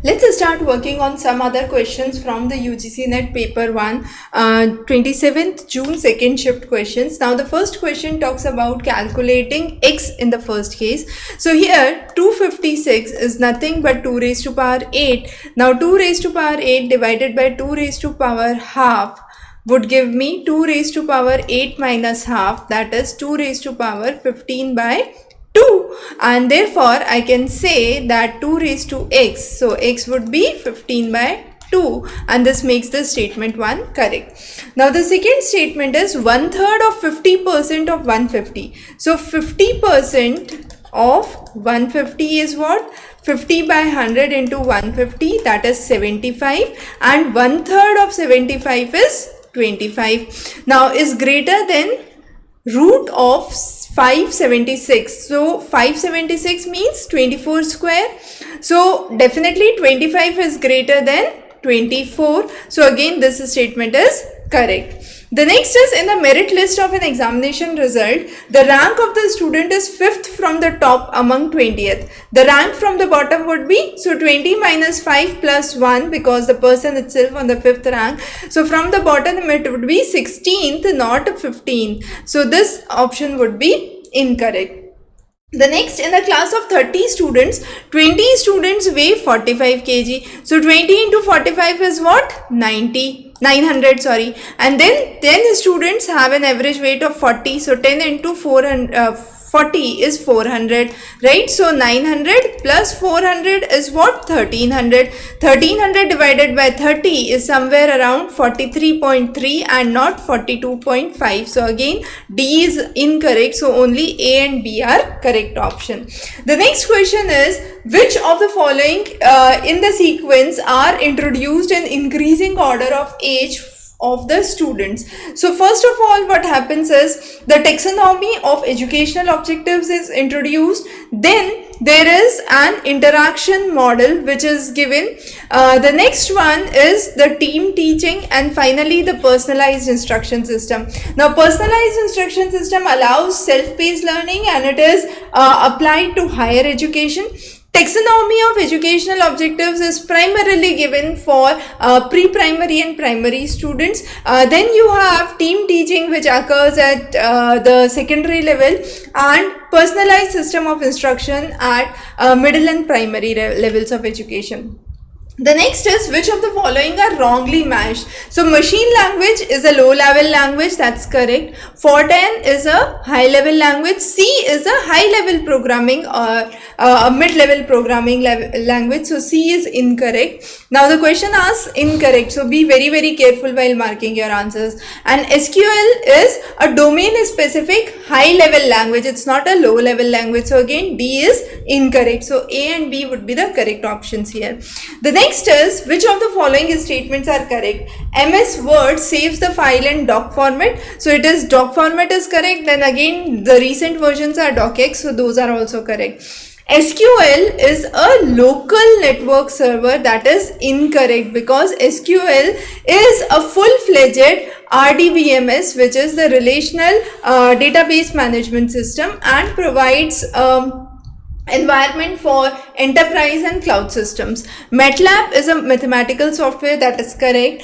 Let's start working on some other questions from the UGC NET paper 1, 27th June second shift questions. Now the first question talks about calculating x in the first case. So here 256 is nothing but 2 raised to power 8. Now 2 raised to power 8 divided by 2 raised to power half would give me 2 raised to power 8 minus half, that is 2 raised to power 15 by 2, and therefore I can say that 2 raised to x, so x would be 15 by 2, and this makes the statement 1 correct. Now the second statement is 1/3 of 50% of 150. So 50% of 150 is what? 50 by 100 into 150, that is 75, and 1/3 of 75 is 25. Now is greater than root of 576. So 576 means 24 square. So definitely 25 is greater than 24. So again this statement is correct. The next is, in the merit list of an examination result, the rank of the student is 5th from the top among 20th. The rank from the bottom would be, so 20 minus 5 plus 1, because the person itself on the 5th rank. So from the bottom it would be 16th, not 15th. So this option would be incorrect. The next, in the class of 30 students, 20 students weigh 45 kg. So 20 into 45 is what? 900, sorry. And then 10 students have an average weight of 40. So 10 into 40 is 400, right? So 900 plus 400 is what? 1300. 1300 divided by 30 is somewhere around 43.3 and not 42.5. So again D is incorrect. So only A and B are correct option. The next question is, which of the following in the sequence are introduced in increasing order of age of the students? So first of all, what happens is the taxonomy of educational objectives is introduced. Then there is an interaction model which is given. The next one is the team teaching, and finally the personalized instruction system. Now personalized instruction system allows self-paced learning and it is applied to higher education. Taxonomy of educational objectives is primarily given for pre-primary and primary students. Then you have team teaching, which occurs at the secondary level, and personalized system of instruction at middle and primary levels of education. The next is, which of the following are wrongly matched? So machine language is a low level language, that's correct. Fortran is a high level language. C is a high level programming or a mid level programming language. So C is incorrect. Now the question asks incorrect. So be very careful while marking your answers. And SQL is a domain specific high level language. It's not a low level language. So again D is incorrect. So A and B would be the correct options here. The next is, which of the following statements are correct? MS Word saves the file in doc format. So it is doc format is correct. Then again the recent versions are docx. So those are also correct. SQL is a local network server, that is incorrect, because SQL is a full-fledged RDBMS, which is the relational database management system, and provides environment for enterprise and cloud systems. MATLAB is a mathematical software, that is correct.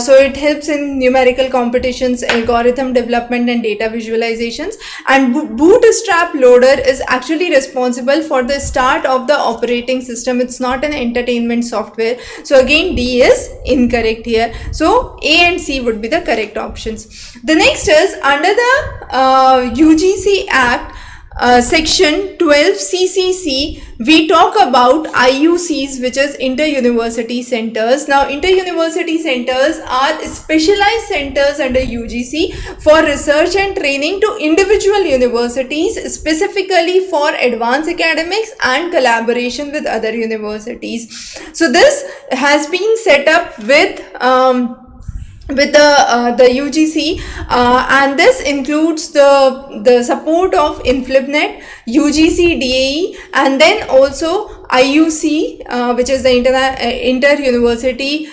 So it helps in numerical competitions, algorithm development and data visualizations. And Bootstrap Loader is actually responsible for the start of the operating system. It's not an entertainment software. So again D is incorrect here. So A and C would be the correct options. The next is, under the UGC Act, section 12 CCC, we talk about IUCs, which is inter-university centers. Now inter-university centers are specialized centers under UGC for research and training to individual universities, specifically for advanced academics and collaboration with other universities. So this has been set up with the UGC, and this includes the support of InflibNet, UGC DAE, and then also IUC, which is the Inter-University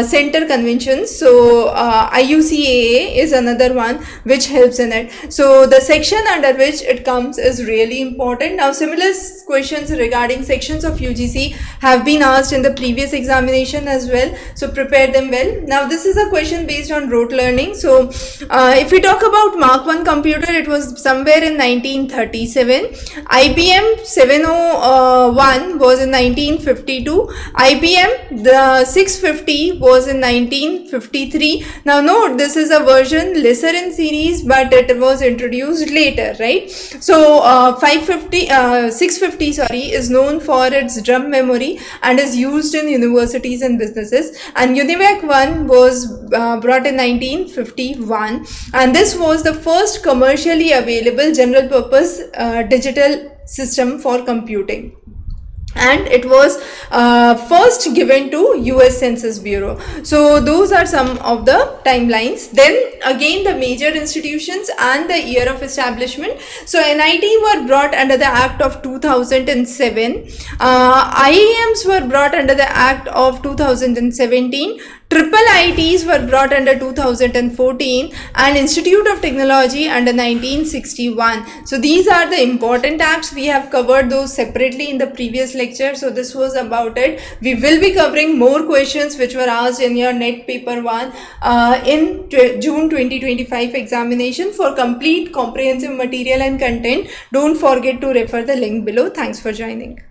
Center Conventions. So IUCAA is another one which helps in it. So the section under which it comes is really important. Now similar questions regarding sections of UGC have been asked in the previous examination as well, so prepare them well. Now this is a question based on rote learning. So if we talk about Mark 1 computer, it was somewhere in 1937. IBM 701 was in 1952. IBM the 650 was in 1953. Now note, this is a version lesser in series, but it was introduced later, right? So 650 is known for its drum memory and is used in universities and businesses. And UNIVAC 1 was brought in 1951, and this was the first commercially available general purpose digital system for computing, and it was first given to US Census Bureau. So those are some of the timelines. Then again, the major institutions and the year of establishment. So NIT were brought under the Act of 2007. IIMs were brought under the Act of 2017. Triple ITs were brought under 2014, and Institute of Technology under 1961. So these are the important acts. We have covered those separately in the previous lecture. So this was about it. We will be covering more questions which were asked in your NET paper 1 in June 2025 examination. For complete comprehensive material and content, don't forget to refer the link below. Thanks for joining.